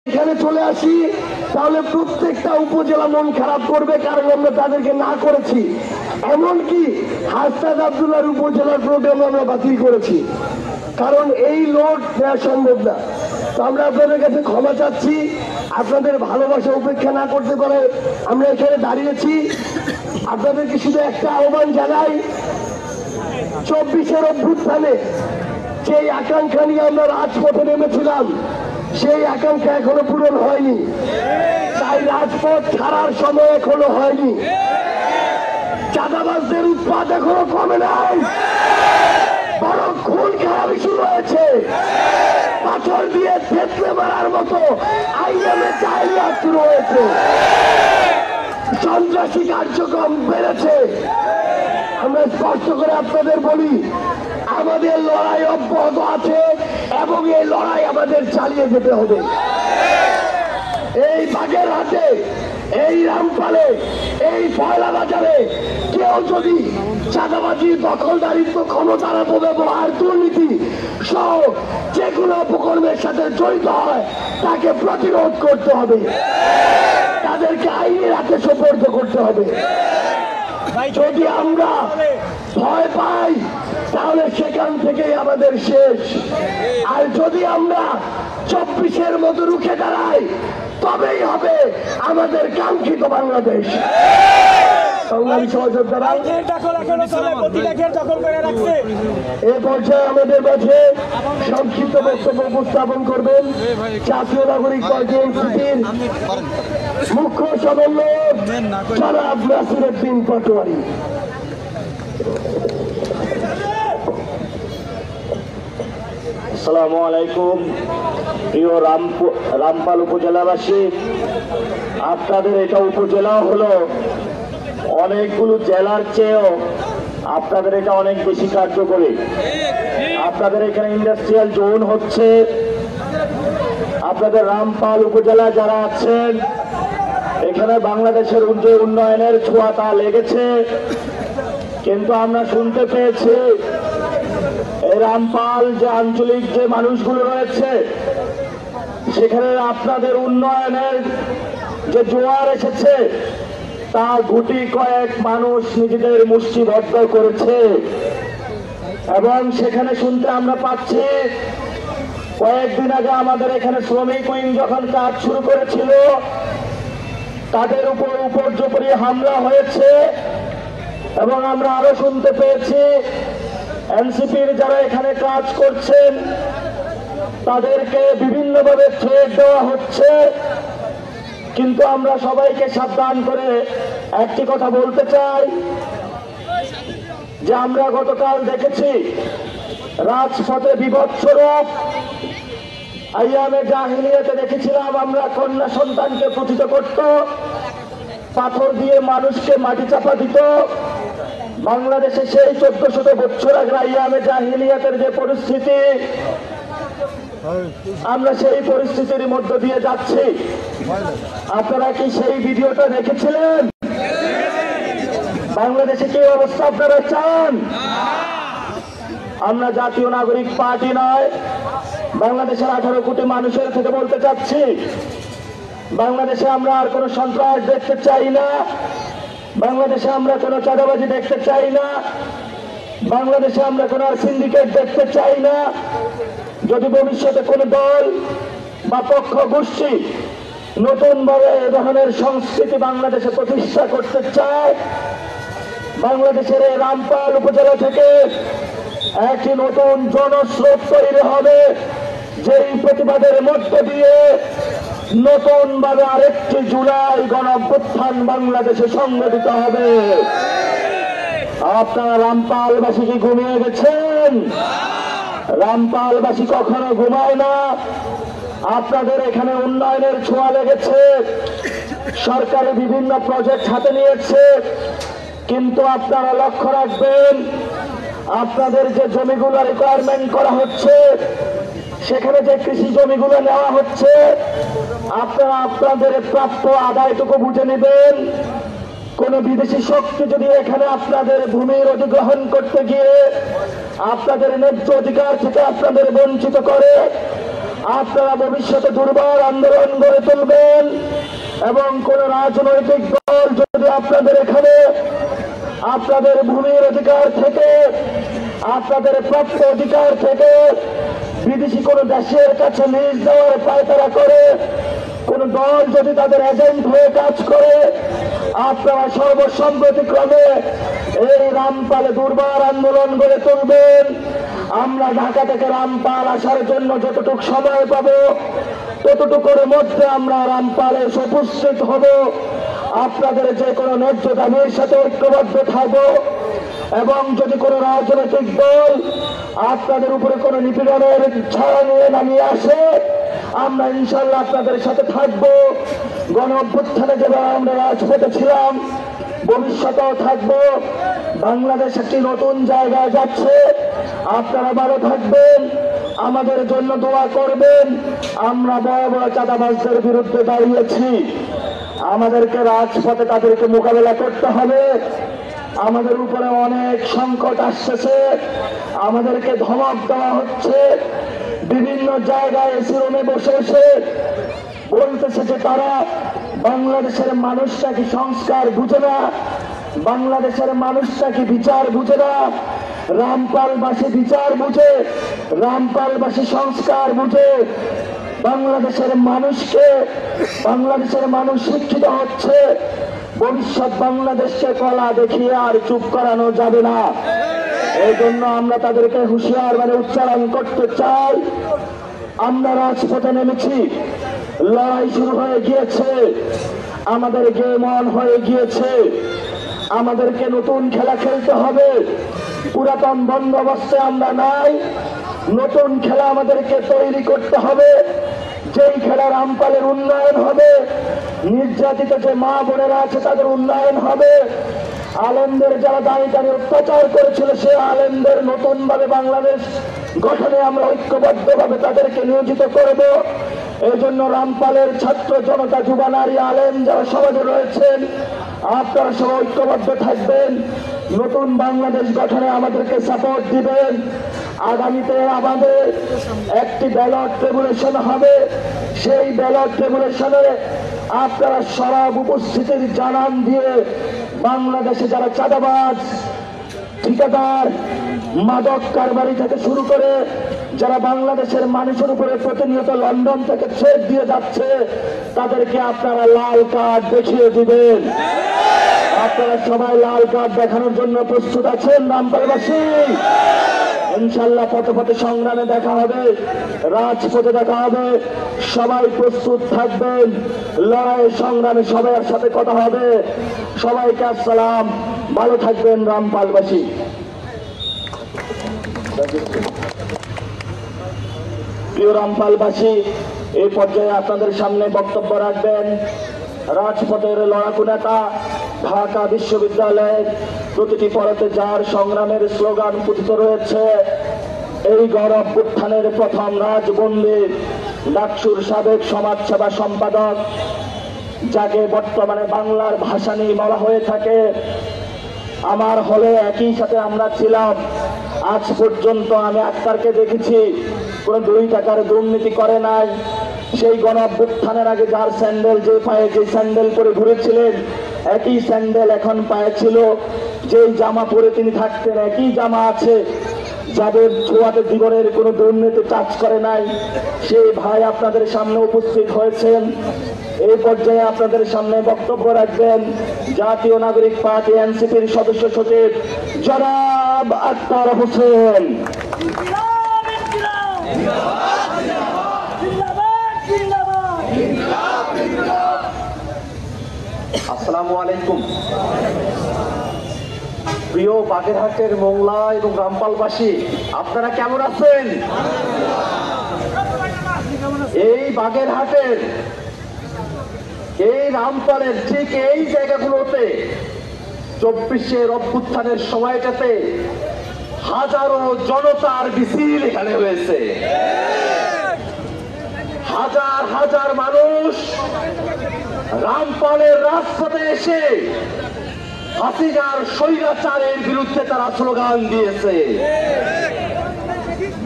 এখানে চলে আসি তাহলে প্রত্যেকটা উপজেলা মন খারাপ করবে, কারণ আমরা তাদেরকে না করেছি। এমনকি হাসনাত আব্দুল্লাহর উপজেলার প্রোগ্রাম আমরা বাতিল করেছি, কারণ এই লোড দেওয়া সম্ভব না। তো আমরা আপনাদের কাছে ক্ষমা চাচ্ছি, আপনাদের ভালোবাসা উপেক্ষা না করতে পারে আমরা এখানে দাঁড়িয়েছি। আপনাদেরকে শুধু একটা আহ্বান জানাই, 24-এর অভ্যুত্থানে যেই আকাঙ্ক্ষা নিয়ে আমরা রাজপথে নেমেছিলাম সেই আকাঙ্ক্ষা এখনো পূরণ হয়নি, তাই রাজপথ ছাড়ার সময় এখনো হয়নি। চাঁদাবাজদের উৎপাদ এখনো কমে নাই, বরং খুন খারাপি শুরু হয়েছে। পাথর দিয়ে থেতলে মারার মতো আইএমএ চাহিদা শুরু হয়েছে, সন্ত্রাসী কার্যক্রম বেড়েছে। আমরা স্পষ্ট করে আপনাদের বলি, আমাদের লড়াই অব্যাহত আছে এবং এই লড়াই আমাদের চালিয়ে যেতে হবে। এই বাগেরহাটে, এই রামপালে, এই পয়লা বাজারে কেউ যদি চাঁদাবাজি, দখলদারিত্ব, ক্ষমতার অপব্যবহার, দুর্নীতি সহ যে কোনো অপকর্মের সাথে জড়িত হয় তাকে প্রতিরোধ করতে হবে, তাদেরকে আইনের হাতে সোপর্দ করতে হবে। যদি আমরা ভয় পাই তাহলে সেখান থেকেই আমাদের শেষ। আর যদি আমরা 24-এর মতো রুখে দাঁড়াই তবেই হবে আমাদের কাঙ্ক্ষিত বাংলাদেশ। এ পর্যায়ে আমাদের মাঝে সংক্ষিপ্ত বক্তব্য উপস্থাপন করবেন জাতীয় নাগরিক পার্টি এনসিপির মুখ্য সমন্বয়ক জনাব নাসিরউদ্দিন পাটোয়ারি। আসসালামু আলাইকুম। প্রিয় রামপাল উপজেলাবাসী, আপনাদের এটা উপজেলা হলো অনেকগুলো জেলার চেয়েও আপনাদের এটা অনেক বেশি কার্যকরী। আপনাদের এখানে ইন্ডাস্ট্রিয়াল জোন হচ্ছে। আপনাদের রামপাল উপজেলা যারা আছেন এখানে বাংলাদেশের যে উন্নয়নের ছোঁয়াটা লেগেছে, কিন্তু আমরা শুনতে পেয়েছি এই রামপাল যে আঞ্চলিক যে মানুষগুলো রয়েছে সেখানে আপনাদের উন্নয়নের যে জোয়ার এসেছে তা গুটি কয়েক মানুষ নিজেদের মুষ্টিবদ্ধ করেছে। এবং সেখানে শুনতে আমরা পাচ্ছি কয়েকদিন আগে আমাদের এখানে শ্রমিক উইং যখন কাজ শুরু করেছিল তাদের উপর উপর্যুপরি হামলা হয়েছে। এবং আমরা আরো শুনতে পেয়েছি এনসিপির যারা এখানে কাজ করছেন তাদেরকে বিভিন্নভাবে থ্রেট দেওয়া হচ্ছে। কিন্তু আমরা সবাইকে সাবধান করে একটি কথা বলতে চাই যে আমরা গতকাল দেখেছি রাজপথে বিভৎস রূপ। আইয়ামে জাহিলিয়াতে দেখেছিলাম আমরা কন্যা সন্তানকে পতিত করত, পাথর দিয়ে মানুষকে মাটি চাপা দিত। বাংলাদেশে সেই 1400 বছর আগে আইয়ামে জাহিলিয়াতের যে পরিস্থিতি, আমরা সেই পরিস্থিতির মধ্য দিয়ে যাচ্ছি। আপনারা কি সেই ভিডিওটা দেখেছিলেন? বাংলাদেশে কি অবস্থা আপনারা চান? আমরা জাতীয় নাগরিক পার্টি নয়, বাংলাদেশের 18 কোটি মানুষের থেকে বলতে চাচ্ছি, বাংলাদেশে আমরা আর কোনো সন্ত্রাস দেখতে চাই না, বাংলাদেশে আমরা কোনো চাঁদাবাজি দেখতে চাই না, বাংলাদেশে আমরা কোনো সিন্ডিকেট দেখতে চাই না। যদি ভবিষ্যতে কোনো দল বা পক্ষ গোষ্ঠী নতুনভাবে এ ধরনের সংস্কৃতি বাংলাদেশে প্রতিষ্ঠা করতে চায়, বাংলাদেশের এই রামপাল উপজেলা থেকে একটি নতুন জনস্রোত তৈরি হবে, যেই প্রতিবাদের মধ্য দিয়ে নতুন ভাবে আরেকটি জুলাই গণঅভ্যুত্থান বাংলাদেশে সংগঠিত হবে। আপনারা রামপালবাসী কি ঘুমিয়ে গেছেন? রামপালবাসী কখনো ঘুমায় না। আপনাদের এখানে উন্নয়নের ছোঁয়া লেগেছে, সরকারি বিভিন্ন প্রজেক্ট হাতে নিয়েছে, কিন্তু আপনারা লক্ষ্য রাখবেন আপনাদের যে জমিগুলো রিকোয়ারমেন্ট করা হচ্ছে, সেখানে যে কৃষি জমিগুলো নেওয়া হচ্ছে, আপনারা আপনাদের প্রাপ্য আদায়টুকু বুঝে নেবেন। কোন বিদেশি শক্তি যদি এখানে আপনাদের ভূমির অধিগ্রহণ করতে গিয়ে আপনাদের ন্যায্য অধিকার থেকে আপনাদের বঞ্চিত করে, আপনারা ভবিষ্যতে দুর্বার আন্দোলন গড়ে তুলবেন এবং কোন রাজনৈতিক দল যদি আপনাদের এখানে আপনাদের ভূমির অধিকার থেকে আপনাদের প্রাপ্য অধিকার থেকে বিদেশি কোন দেশের কাছে লিজ দেওয়ার পায়তারা করে, কোন দল যদি তাদের এজেন্ট হয়ে কাজ করে, আপনারা সর্বসম্মতিক্রমে এই রামপালে দুর্বার আন্দোলন গড়ে তুলবেন। আমরা ঢাকা থেকে রামপাল আসার জন্য যতটুকু সময় পাবো ততটুকুর মধ্যে আমরা রামপালে উপস্থিত হব। আপনাদের যে কোনো ন্যায্য দাবির সাথে ঐক্যবদ্ধ থাকবো এবং যদি কোনো রাজনৈতিক দল আপনাদের উপরে কোনো নিপীড়নের ছায়া নিয়ে নামিয়ে আসে, আমরা ইনশাল্লাহ আপনাদের সাথে থাকবো। গণ অভ্যুত্থানে যেভাবে আমরা রাজপথে ছিলাম, ভবিষ্যতেও থাকবো। বাংলাদেশ একটি নতুন জায়গায় যাচ্ছে। আপনারা ভালো থাকবেন, আমাদের জন্য দোয়া করবেন। আমরা বড় বড় চাঁদাবাজদের বিরুদ্ধে দাঁড়িয়েছি, আমাদেরকে রাজপথে তাদেরকে মোকাবেলা করতে হবে। আমাদের উপরে অনেক সংকট আসতেছে, আমাদেরকে ধমক দেওয়া হচ্ছে। বিভিন্ন জায়গায় এসি রুমে বসে বসে বলতেছে যে তারা বাংলাদেশের মানুষটা কি সংস্কার বুঝে না, বাংলাদেশের মানুষটা কি বিচার বুঝে না। রামপালবাসী বিচার বুঝে, রামপালবাসী সংস্কার বুঝে। বাংলাদেশের মানুষ শিক্ষিত হচ্ছে। ভবিষ্যৎ বাংলাদেশকে কলা দেখিয়ে আর চুপ করানো যাবে না। এই জন্য আমরা তাদেরকে হুঁশিয়ার উচ্চারণ করতে চাই। আমরা রাজপথে নেমেছি, লড়াই শুরু হয়ে গিয়েছে, আমাদের গেম অন হয়ে গিয়েছে। আমাদেরকে নতুন খেলা খেলতে হবে। পুরাতন বন্দোবস্তে আমরা নাই, নতুন খেলা আমাদেরকে তৈরি করতে হবে। যেই খেলা রামপালের উন্নয়ন হবে, নির্যাতিত যে মা বোনেরা আছে তাদের উন্নয়ন হবে। আলেমদের যারা দাঁড়িয়ে অত্যাচার করেছিল সে আলেমদের নতুন ভাবে বাংলাদেশ গঠনে আমরা ঐক্যবদ্ধভাবে তাদেরকে নিয়োজিত করব। এই জন্য রামপালের ছাত্র জনতা, যুবা, নারী, আলেম যারা সমাজে রয়েছেন, আপনারা সব ঐক্যবদ্ধ থাকবেন। নতুন বাংলাদেশ গঠনে আমাদেরকে সাপোর্ট দিবেন। আগামীতে আমাদের একটি ব্যালট রেগুলেশন হবে। সেই ব্যালট রেগুলেশনে আপনারা সব উপস্থিতির জানান দিয়ে বাংলাদেশে যারা চাঁদাবাজ, ঠিকাদার, মাদক কারবারি থেকে শুরু করে যারা বাংলাদেশের মানুষের উপরে প্রতিনিয়ত লন্ডন থেকে ছেদ দিয়ে যাচ্ছে, তাদেরকে আপনারা লাল কার্ড দেখিয়ে দিবেন। আপনারা সবাই লাল কার্ড দেখানোর জন্য প্রস্তুত আছেন রামপালবাসী? ইনশাল্লাহ পথে পথে সংগ্রামে দেখা হবে, রাজপথে দেখা হবে। সবাই প্রস্তুত থাকবেন, লড়াই সংগ্রামে সবার সাথে কথা হবে। সবাইকে আসসালাম, ভালো থাকবেন রামপালবাসী। প্রিয় রামপালবাসী, এই পর্যায়ে আপনাদের সামনে বক্তব্য রাখবেন রাজপথের লড়াকু নেতা, ঢাকা বিশ্ববিদ্যালয়ের প্রতিটি পরতে যার সংগ্রামের স্লোগান পুথিত রয়েছে, এই গণ অভ্যুত্থানের প্রথম রাজবন্দী, ডাকসুর সাবেক সমাজসেবা সম্পাদক, যাকে বর্তমানে বাংলার ভাসানী বলা হয়ে থাকে। আমার হলে একই সাথে আমরা ছিলাম। আজ পর্যন্ত আমি আক্তারকে দেখেছি কোনো 2 টাকার দুর্নীতি করে নাই। সেই গণ অভ্যুত্থানের আগে যার স্যান্ডেল, যে পায়ে যে স্যান্ডেল পরে ঘুরেছিলেন, একই স্যান্ডেল এখন পায়ে ছিল। যেই জামা পরে তিনি থাকতেন একই জামা আছে। যাদের ছোঁয়াতে জীবনের কোনো দুর্নীতি টাচ করে নাই, সেই ভাই আপনাদের সামনে উপস্থিত হয়েছেন। এই পর্যায়ে আপনাদের সামনে বক্তব্য রাখবেন জাতীয় নাগরিক পার্টি এনসিপির সদস্য সচিব জনাব আক্তার হোসেন। আসসালামু আলাইকুম। প্রিয় বাগেরহাটের মোংলা এবং রামপালবাসী, আপনারা কেমন আছেন? এই বাগেরহাটের, এই রামপালের ঠিক এই জায়গাগুলোতে 24-এর অভ্যুত্থানের সময়টাতে হাজারো জনতার মিছিল এখানে হয়েছে। হাজার হাজার মানুষ রামপালের রাজপথে এসে হাসিনার স্বৈরাচারের বিরুদ্ধে তারা স্লোগান দিয়েছে।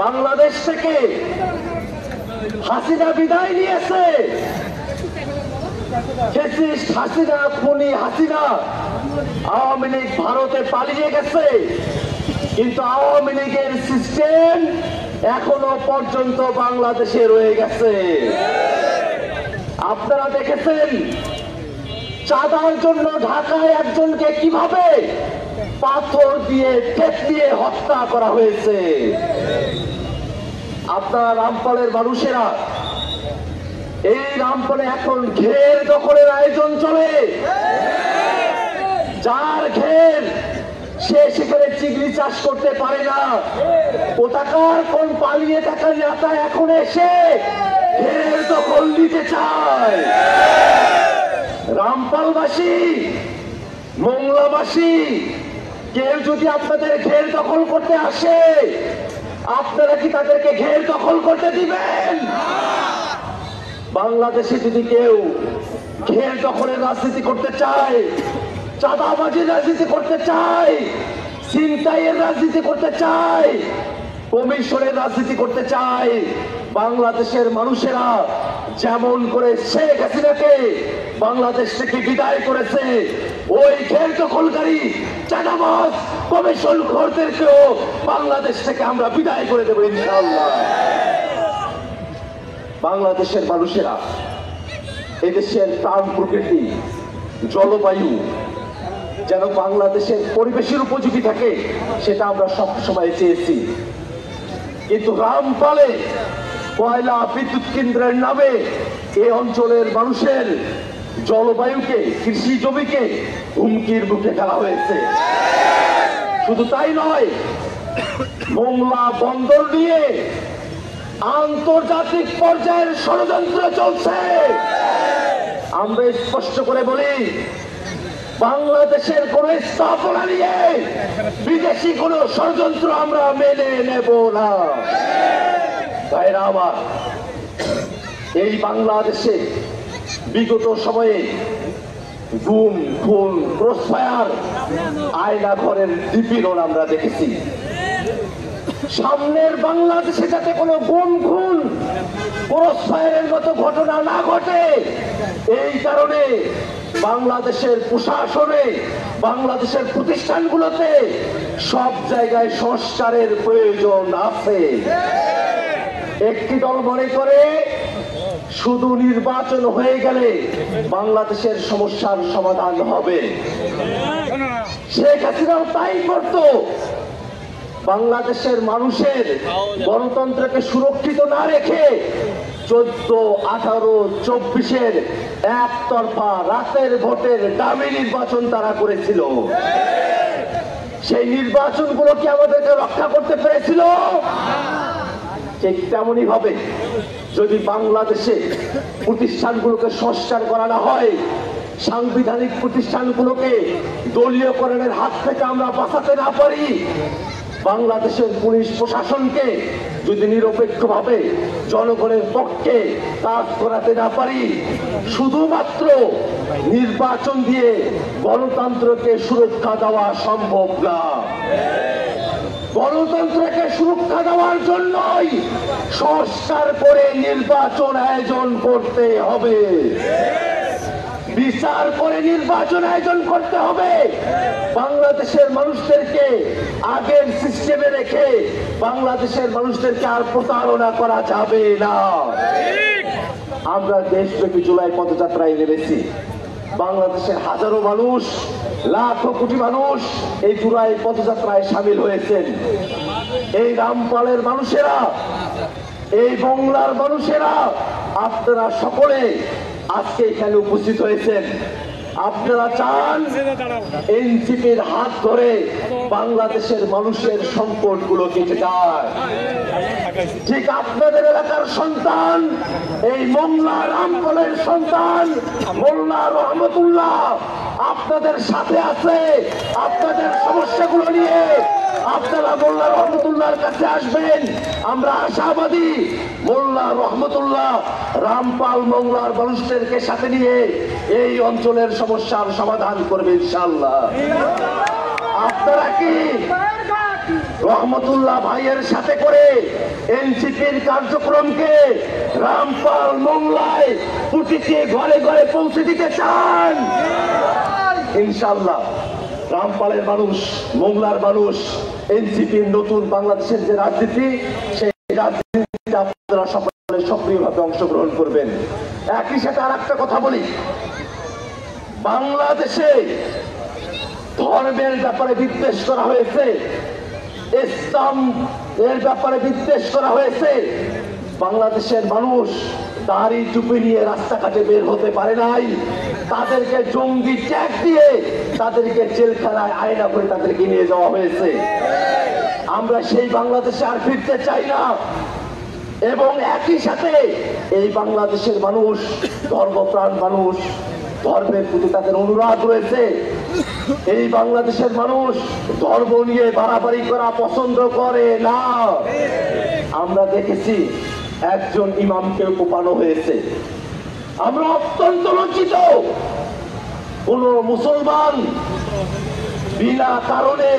বাংলাদেশ থেকে হাসিনা বিদায় নিয়েছে, ফ্যাসিস্ট হাসিনা, খুনি হাসিনা, আওয়ামী লীগ ভারতে পালিয়ে গেছে, কিন্তু আওয়ামী লীগের সিস্টেম এখনো পর্যন্ত বাংলাদেশে রয়ে গেছে। আপনারা দেখেছেন চাঁদার জন্য ঢাকায় একজনকে কিভাবে পাথর দিয়ে ঠেকিয়ে হত্যা করা হয়েছে। আপনারা রামপালের মানুষেরা, এই রামপালে এখন ঘের দখলের আয়োজন চলে। যার ঘের সে সেখানে চিংড়ি চাষ করতে পারে না, কোথাকার কোন পালিয়ে থাকা নেতা এখন এসে ঘের দখল নিতে চায়। রামপালবাসী, মোংলাবাসী, কেউ যদি আপনাদের ঘের দখল করতে আসে, আপনারা কি তাদেরকে ঘের দখল করতে দিবেন? বাংলাদেশে যদি কেউ ঘের দখলের রাজনীতি করতে চায়, চাঁদাবাজির রাজনীতি করতে চায়, ছিনতাইয়ের রাজনীতি করতে চায়, কমিশনের রাজনীতি করতে চায়, বাংলাদেশের মানুষেরা যেমন করে শেখ হাসিনাকে বাংলাদেশ থেকে বিদায় করেছে, ওই ঘের দখলকারী চাঁদাবাজ কমিশন খোরদেরকেও বাংলাদেশ থেকে আমরা বিদায় করে দেবো ইনশাআল্লাহ। বাংলাদেশের মানুষেরা, এদেশের প্রাণ প্রকৃতি, জলবায়ু যেন বাংলাদেশের পরিবেশের উপযোগী থাকে, সেটা আমরা সবসময় চেয়েছি। কিন্তু রামপালে কয়লা বিদ্যুৎ কেন্দ্রের নামে এই অঞ্চলের মানুষের জলবায়ুকে, কৃষি জমিকে হুমকির মুখে ফেলা হয়েছে। শুধু তাই নয়, মোংলা বন্দর নিয়ে আন্তর্জাতিক পর্যায়ের ষড়যন্ত্র চলছে। আমরা স্পষ্ট করে বলি, বাংলাদেশের কোন স্থাপনা নিয়ে বিদেশি কোন ষড়যন্ত্র আমরা মেনে নেব না। ভাইরা আমার, এই বাংলাদেশে বিগত সময়ে গুম, খুন, ক্রসফায়ার, আয়না ঘরের নিপীড়ন আমরা দেখেছি। সামনের বাংলাদেশে যাতে কোনো গুম, খুন, ক্রসফায়ারের মতো ঘটনা না ঘটে, এই কারণে বাংলাদেশের প্রশাসনে, বাংলাদেশের প্রতিষ্ঠানগুলোতে সব জায়গায় সংস্কারের প্রয়োজন আছে। একটি দল মনে করে শুধু নির্বাচন হয়ে গেলে বাংলাদেশের সমস্যার সমাধান হবে। শেখ হাসিনাও তাই করত। বাংলাদেশের মানুষের গণতন্ত্রকে সুরক্ষিত না রেখে 14, 18, 24-এর একতরফা রাতের ভোটের দামি নির্বাচন তারা করেছিল। সেই নির্বাচনগুলো কি আমাদেরকে রক্ষা করতে পেরেছিল? ঠিক তেমনই ভাবে যদি বাংলাদেশে প্রতিষ্ঠানগুলোকে সংস্কার করানো হয়, সাংবিধানিক প্রতিষ্ঠানগুলোকে দলীয়করণের হাত থেকে আমরা বাঁচাতে না পারি, বাংলাদেশের পুলিশ প্রশাসনকে যদি নিরপেক্ষভাবে জনগণের পক্ষে কাজ করাতে না পারি, শুধুমাত্র নির্বাচন দিয়ে গণতন্ত্রকে সুরক্ষা দেওয়া সম্ভব না। গণতন্ত্রকে সুরক্ষা দেওয়ার জন্যই সংস্কার করে নির্বাচন আয়োজন করতে হবে, বিচার করে নির্বাচন আয়োজন করতে হবে। বাংলাদেশের মানুষদেরকে আগের সিস্টেমে রেখে বাংলাদেশের মানুষদেরকে আর প্রতারণা করা যাবে না। আমরা দেশব্যাপী জুলাই পদযাত্রায় নেমেছি। বাংলাদেশের হাজারো মানুষ, লাখো কোটি মানুষ এই জুলাই পদযাত্রায় সামিল হয়েছেন। এই রামপালের মানুষেরা, এই বাংলার মানুষেরা, আপনারা সকলে আজকে এখানে উপস্থিত হয়েছেন। আপনারা চান এনসিপির হাত ধরে বাংলাদেশের মানুষের সম্পদগুলো কেটে যায়। ঠিক আপনাদের এলাকার সন্তান, এই মোংলা রামপালের সন্তান মোল্লা রহমতুল্লাহ আপনাদের সাথে আছে। আপনাদের সমস্যাগুলো নিয়ে আপনারা মোল্লা রহমতুল্লাহর কাছে আসবেন। আমরা আশাবাদী মোল্লা রহমতুল্লাহ রামপাল মোংলার মানুষদেরকে সাথে নিয়ে এই অঞ্চলের সমস্যার সমাধান করবে ইনশাআল্লাহ। আপনারা কি রহমতুল্লাহ ভাইয়ের সাথে করে এনসিপির কার্যক্রমকে রামপাল মোংলায় প্রতিটি ঘরে ঘরে পৌঁছে দিতে চান? ইনশাআল্লাহ রামপালের মানুষ, মোংলার মানুষ, এনসিপির নতুন বাংলাদেশের যে রাজনীতি, সেই রাজনীতিতে আপনারা সকলে সক্রিয়ভাবে অংশগ্রহণ করবেন। একই সাথে আর একটা কথা বলি, বাংলাদেশে ধর্মের ব্যাপারে বিদ্বেষ করা হয়েছে, ইসলাম এর ব্যাপারে বিদ্বেষ করা হয়েছে। বাংলাদেশের মানুষ দাড়ি টুপি নিয়ে রাস্তাঘাটে বের হতে পারে নাই, তাদেরকে জঙ্গি ট্যাগ দিয়ে তাদেরকে জেলখানায় আয়না করে তাদেরকে নিয়ে যাওয়া হয়েছে। আমরা সেই বাংলাদেশে আর ফিরতে চাই না। এবং একই সাথে এই বাংলাদেশের মানুষ ধর্মপ্রাণ মানুষ, ধর্মের প্রতি তাদের অনুরাগ রয়েছে। এই বাংলাদেশের মানুষ ধর্ম নিয়ে বাড়াবাড়ি করা পছন্দ করে না। আমরা দেখেছি একজন ইমামকে কোপানো হয়েছে। আমরা অত্যন্ত লজ্জিত। কোন মুসলমান বিনা কারণে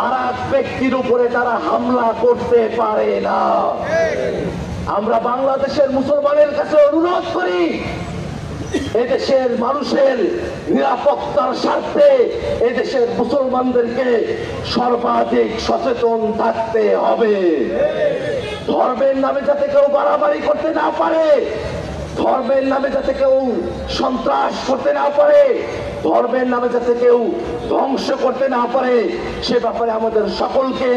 আর এক ব্যক্তির উপরে তারা হামলা করতে পারে না। আমরা বাংলাদেশের মুসলমানের কাছে অনুরোধ করি, এদেশের মানুষের নিরাপত্তার স্বার্থে এদেশের মুসলমানদেরকে সর্বাধিক সচেতন থাকতে হবে। ধর্মের নামে যাতে কেউ বাড়াবাড়ি করতে না পারে, ধর্মের নামে যাতে কেউ সন্ত্রাস করতে না পারে, ধর্মের নামে যাতে কেউ ধ্বংস করতে না পারে, সে ব্যাপারে আমাদের সকলকে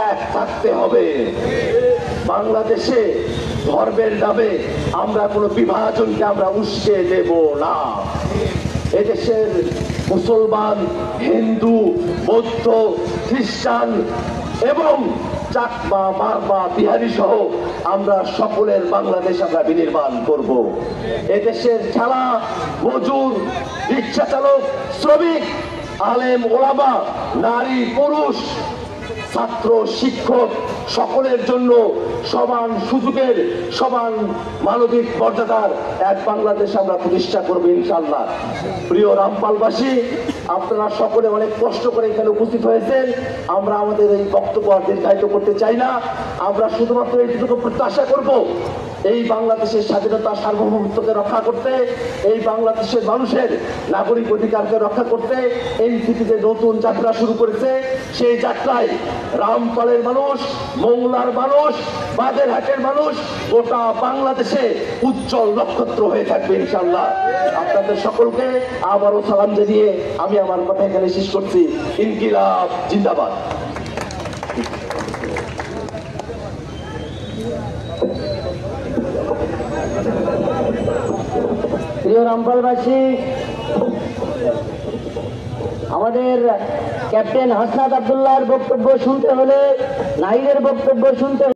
এক থাকতে হবে। বাংলাদেশে ধর্মের নামে আমরা কোনো বিভাজনকে আমরা উস্কে দেব না। এদেশের মুসলমান, হিন্দু, বৌদ্ধ, খ্রিস্টান এবং চাকমা, মারমা, বিহারি সহ আমরা সকলের বাংলাদেশ আমরা বিনির্মাণ করব। এদেশের ঠেলা, মজুর, রিক্সা চালক, শ্রমিক, আলেম, ওলামা, নারী, পুরুষ, ছাত্র, শিক্ষক সকলের জন্য সমান সুযোগের, সমান মানবিক মর্যাদার এক বাংলাদেশ আমরা প্রতিষ্ঠা করব ইনশাআল্লাহ। প্রিয় রামপালবাসী, আপনারা সকলে অনেক কষ্ট করে এখানে উপস্থিত হয়েছেন। আমরা আমাদের এই বক্তব্য আর দীর্ঘায়িত করতে চাই না। আমরা শুধুমাত্র এইটুকু প্রত্যাশা করব, এই বাংলাদেশের স্বাধীনতা সার্বভৌমত্বকে রক্ষা করতে, এই বাংলাদেশের মানুষের নাগরিক অধিকারকে রক্ষা করতে এনসিপি যে নতুন যাত্রা শুরু করেছে, সেই যাত্রায় রামপালের মানুষ, মোংলার মানুষ, বাগেরহাটের মানুষ গোটা বাংলাদেশে উজ্জ্বল নক্ষত্র হয়ে থাকবে ইনশাআল্লাহ। আপনাদের সকলকে আবারও সালাম জানিয়ে আমি আমার কথা এখানে শেষ করছি। ইনকিলাব জিন্দাবাদ। প্রিয় রামপালবাসী, আমাদের ক্যাপ্টেন হাসনাত আব্দুল্লাহর বক্তব্য শুনতে হলে, নাহিদের বক্তব্য শুনতে